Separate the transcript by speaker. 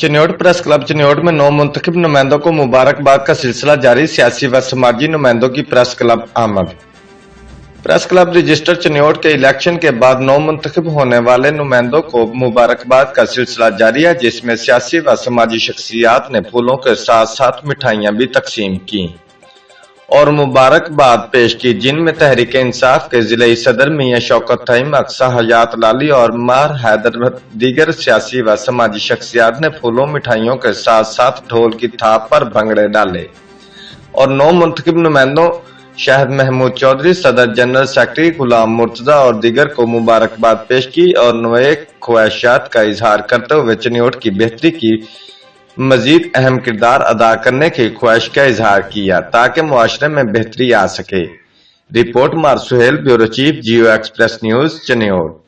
Speaker 1: Chiniot press club Chiniot में नौ मुंतखब नुमाइंदों को मुबारकबाद का सिलसिला जारी। सियासी व समाजी नुमाइंदों की प्रेस क्लब आमद। प्रेस क्लब रजिस्टर चिन्योट के इलेक्शन के बाद नौ मुंतखब होने वाले नुमाइंदों को मुबारकबाद का सिलसिला जारी है, जिसमें सियासी व समाजी शख्सियात ने फूलों के साथ साथ मिठाइयां भी तकसीम की और मुबारकबाद पेश की, जिनमें तहरीक इंसाफ के जिले सदर मियां शौकत तईम, अक्सा हयात लाली और मार हैदर दीगर सियासी व समाजी शख्सियात ने फूलों मिठाइयों के साथ साथ ढोल की थाप पर भंगड़े डाले और नौ मुंतखब नुमाइंदों शाहिद महमूद चौधरी, सदर जनरल सेक्रेटरी गुलाम मुर्तजा और दीगर को मुबारकबाद पेश की और नए ख्वाहिशात का इजहार करते हुए चिन्योट की बेहतरी की मजीद अहम किरदार अदा करने की ख्वाहिश का इजहार किया ताकि मुआशरे में बेहतरी आ सके। रिपोर्ट मार सुहेल, ब्यूरो चीफ, जियो एक्सप्रेस न्यूज, चिन्योट।